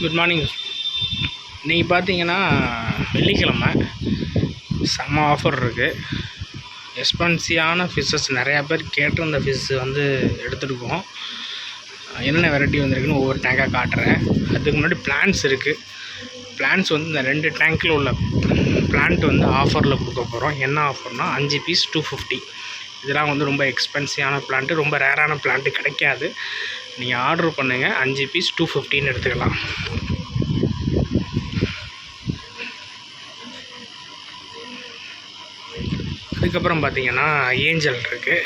Good morning. இன்றைக்கி பார்த்தீங்கன்னா வெள்ளிக்கிழமை செம்ம ஆஃபர் இருக்குது. எக்ஸ்பென்சிவான ஃபிஷ்ஷஸ் நிறையா பேர் கேட்டிருந்த ஃபிஷ்ஷு வந்து எடுத்துருக்கோம். என்னென்ன வெரைட்டி வந்திருக்குன்னு ஒவ்வொரு டேங்காக காட்டுறேன். அதுக்கு முன்னாடி பிளான்ஸ் இருக்குது. பிளான்ஸ் வந்து இந்த 2 டேங்க்கில் உள்ள பிளான்ட் வந்து ஆஃபரில் கொடுக்க போகிறோம். என்ன ஆஃபர்னால் 5 பீஸ் 250. இதெல்லாம் வந்து ரொம்ப எக்ஸ்பென்சிவான பிளான்ட்டு, ரொம்ப ரேரான பிளான்ட்டு கிடைக்காது. நீங்கள் ஆர்டர் பண்ணுங்கள், 5 பீஸ் 250ன்னு எடுத்துக்கலாம். அதுக்கப்புறம் பார்த்தீங்கன்னா ஏஞ்சல் இருக்குது.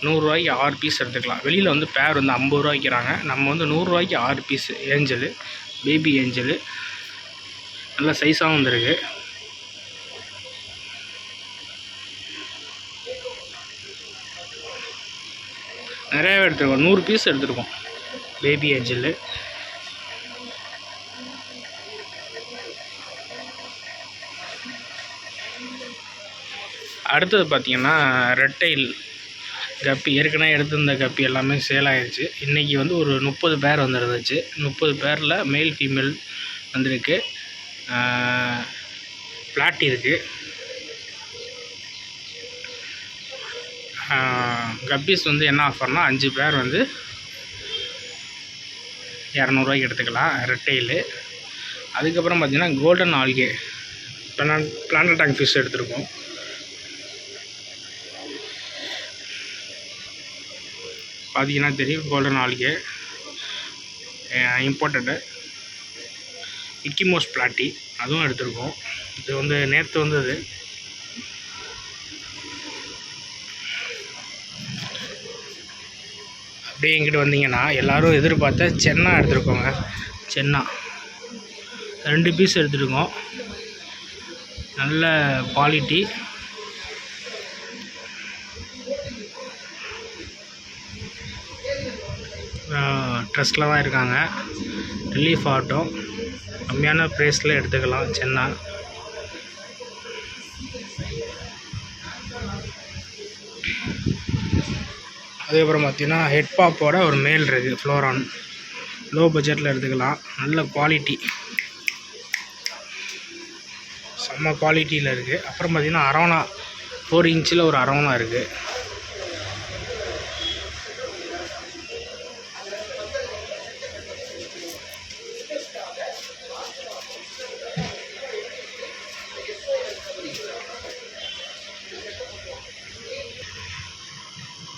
100 ரூபாய்க்கு 6 பீஸ் எடுத்துக்கலாம். வெளியில் வந்து பேர் வந்து 50 ரூபா விற்கிறாங்க. நம்ம வந்து 100 ரூபாய்க்கு 6 பீஸு ஏஞ்சலு, பேபி ஏஞ்சலு, நல்ல சைஸாகவும் வந்துருக்கு. நிறையாவே எடுத்துருக்கோம். 100 பீஸ் எடுத்துருக்கோம் பேபி ஏஞ்சலு. அடுத்தது பார்த்திங்கன்னா ரெட் டெயில் கப்பி. ஏற்கனவே எடுத்திருந்த கப்பி எல்லாமே சேல் ஆகிடுச்சு. இன்றைக்கி வந்து ஒரு 30 பேர் வந்துருந்துச்சு. 30 பேரில் மேல் ஃபீமேல் வந்திருக்கு. பிளாட்டி இருக்குது. கப்பீஸ் வந்து என்ன ஆஃபர்னால் 5 பேர் வந்து 200 ரூபாய்க்கு எடுத்துக்கலாம், ரெட் டெயிலு. அதுக்கப்புறம் பார்த்திங்கன்னா golden algae plant tank fish எடுத்துருக்கோம். பார்த்தீங்கன்னா தெரியும், கோல்டன் ஆல்கே இம்போர்ட்டடு. மிக்கிமோஸ் பிளாட்டி அதுவும் எடுத்துருக்கோம். இது வந்து நேற்று வந்தது. அப்படியே எங்கிட்ட வந்தீங்கன்னா எல்லோரும் எதிர்பார்த்த சென்னா எடுத்துருக்கோங்க. சென்னா 2 பீஸ் எடுத்துருக்கோம். நல்ல குவாலிட்டி. ட்ரெஸ்ட்டில் தான் இருக்காங்க. ரிலீஃப் ஆகட்டும், கம்மியான ப்ரைஸில் எடுத்துக்கலாம் சென்னா. அதுக்கப்புறம் பார்த்திங்கன்னா ஹெட் பாப்போட ஒரு மேல் இருக்குது, ஃப்ளோரான். லோ பட்ஜெட்டில் எடுத்துக்கலாம். நல்ல குவாலிட்டி, செம்ம குவாலிட்டியில் இருக்குது. அப்புறம் பார்த்திங்கன்னா அரோனா 4 இன்ச்சில் ஒரு அரோனா இருக்குது.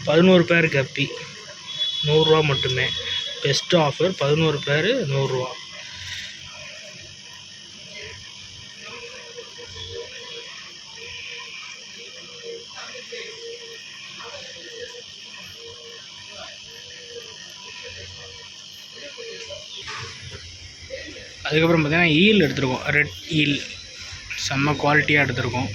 பதினோரு பேர் கப்பி 100 ரூபா மட்டுமே. பெஸ்ட் ஆஃபர், 11 பேர் 100 ரூபா. அதுக்கப்புறம் பார்த்தீங்கன்னா ஈல் எடுத்துருக்கோம். ரெட் ஈல் செம்ம குவாலிட்டியாக எடுத்துருக்கோம்.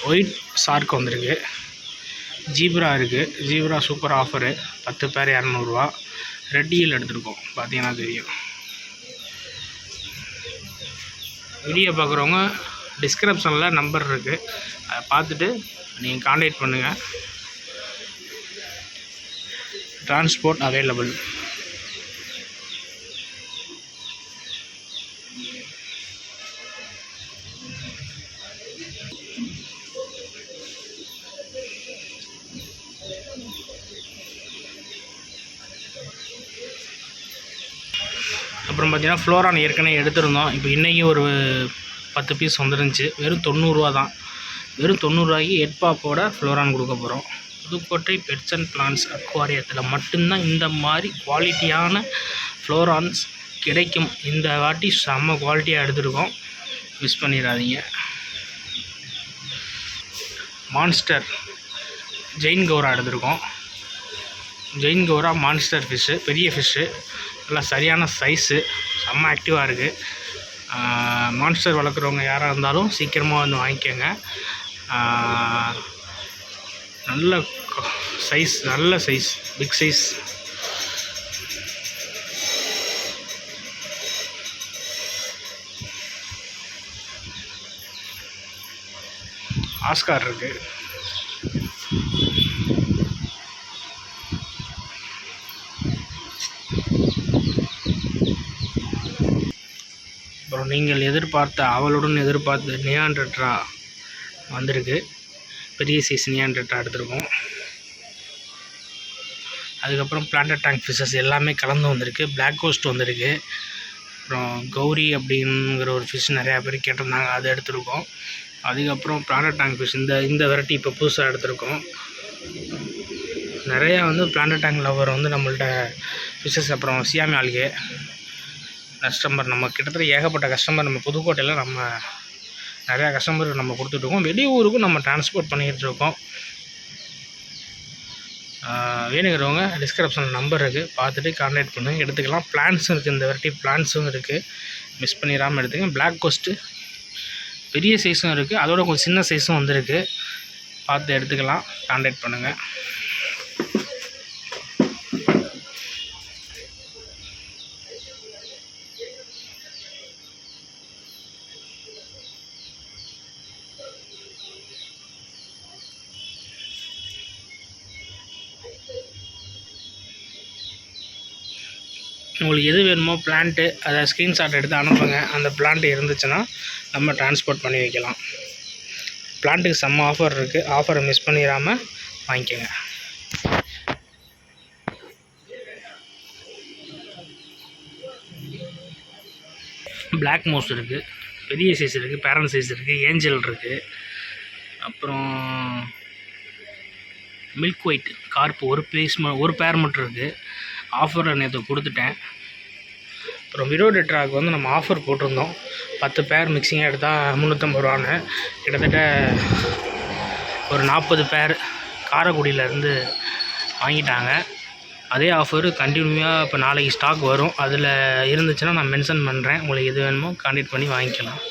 ஒயிட் ஷார்க் வந்திருக்கு. ஜீப்ரா இருக்குது. ஜீப்ரா சூப்பர் ஆஃபரு, 10 பேர் 200 ரூபா. ரெட் ஈல் எடுத்துருக்கோம், பார்த்தீங்கன்னா தெரியும். வீடியோ பார்க்குறவங்க டிஸ்கிரிப்ஷனில் நம்பர் இருக்குது, அதை பார்த்துட்டு நீங்கள் கான்டாக்ட் பண்ணுங்கள். Transport available. அப்புறம் பார்த்திங்கன்னா ஃப்ளோரான் ஏற்கனவே எடுத்திருந்தோம். இப்போ இன்றைக்கி ஒரு 10 பீஸ் வந்துருந்துச்சு. வெறும் 90 ரூபா தான். வெறும் 90 ரூபாய்க்கு ஹெட் பாப்போட ஃப்ளோரான் கொடுக்க போகிறோம். புதுக்கோட்டை பெட்ஸ் அண்ட் பிளான்ஸ் அக்வாரியத்தில் மட்டும்தான் இந்த மாதிரி குவாலிட்டியான ஃப்ளோரான்ஸ் கிடைக்கும். இந்த வாட்டி செம்ம குவாலிட்டியாக எடுத்துருக்கோம், மிஸ் பண்ணிடாதீங்க. மான்ஸ்டர் ஜெயின் கௌரா எடுத்துருக்கோம். ஜெயின் கௌரா மான்ஸ்டர் ஃபிஷ்ஷு, பெரிய ஃபிஷ்ஷு, நல்லா சரியான சைஸு, செம்ம ஆக்டிவாக இருக்குது. மான்ஸ்டர் வளர்க்குறவங்க யாராக இருந்தாலும் சீக்கிரமாக வந்து வாங்கிக்கோங்க. நல்ல சைஸ், நல்ல சைஸ், பிக் சைஸ். ஆஸ்கார் இருக்குது. நீங்கள் எதிர்பார்த்த அவளுடன் எதிர்பார்த்த நியாண்டர்ட்ரா வந்திருக்கு. பெரிய சைஸ் நியாண்டர்ட்ரா எடுத்திருக்கோம். அதுக்கப்புறம் பிளான்டட் டேங்க் ஃபிஷஸ் எல்லாமே கலந்து வந்திருக்கு. பிளாக் கோஸ்ட் வந்திருக்கு. அப்புறம் கௌரி அப்படிங்கிற ஒரு ஃபிஷ் நிறையா பேர் கேட்டிருந்தாங்க, அதை எடுத்திருக்கோம். அதுக்கப்புறம் பிளான்டட் டேங்க் ஃபிஷ் இந்த வெரைட்டி இப்போ புதுசாக எடுத்திருக்கோம். நிறையா பிளான்டட் டேங்க் லவர் நம்மள்ட்ட ஃபிஷஸ். அப்புறம் சியாமி ஆல்கே கஸ்டமர் நம்ம கிட்டத்தட்ட ஏகப்பட்ட கஸ்டமர் நம்ம புதுக்கோட்டையில் நம்ம நிறையா கஸ்டமருக்கு நம்ம கொடுத்துட்ருக்கோம். வெளியூருக்கும் நம்ம டிரான்ஸ்போர்ட் பண்ணிக்கிட்டு இருக்கோம். வேணுங்கிறவங்க டிஸ்கிரிப்ஷனில் நம்பர் இருக்குது, பார்த்துட்டு கான்டாக்ட் பண்ணுங்கள், எடுத்துக்கலாம். பிளான்ஸும் இருக்குது, இந்த வெரைட்டி பிளான்ஸும் இருக்குது, மிஸ் பண்ணிடாமல் எடுத்துங்க. பிளாக் கோஸ்ட்டு பெரிய சைஸும் இருக்குது, அதோட கொஞ்சம் சின்ன சைஸும் வந்திருக்கு, பார்த்து எடுத்துக்கலாம். கான்டாக்ட் பண்ணுங்கள். உங்களுக்கு எது வேணுமோ பிளான்ட்டு அதை ஸ்க்ரீன்ஷாட் எடுத்து அனுப்புங்க. அந்த பிளான்ட்டு இருந்துச்சுன்னா நம்ம டிரான்ஸ்போர்ட் பண்ணி வைக்கலாம். பிளான்ட்டுக்கு செம்ம ஆஃபர் இருக்குது, ஆஃபரை மிஸ் பண்ணிடாமல் வாங்கிக்கோங்க. பிளாக் மோஸ் இருக்குது, பெரிய சைஸ் இருக்குது, பேரண்ட் சைஸ் இருக்குது, ஏஞ்சல் இருக்குது. அப்புறம் மில்க் ஒயிட் கார்ப் ஒரு பேர் மட்டும் இருக்குது. ஆஃபரில் நேற்று கொடுத்துட்டேன். அப்புறம் விரோடெட்ராக்கு நம்ம ஆஃபர் போட்டிருந்தோம். 10 பேர் மிக்சிங்காக எடுத்தால் 350 ரூபான்னு. கிட்டத்தட்ட ஒரு 40 பேர் காரைக்குடியிலேருந்து வாங்கிட்டாங்க. அதே ஆஃபர் கண்டினியூவாக இப்போ நாளைக்கு ஸ்டாக் வரும். அதில் இருந்துச்சுன்னா நான் மென்ஷன் பண்ணுறேன். உங்களுக்கு எது வேணுமோ கான்டாக்ட் பண்ணி வாங்கிக்கலாம்.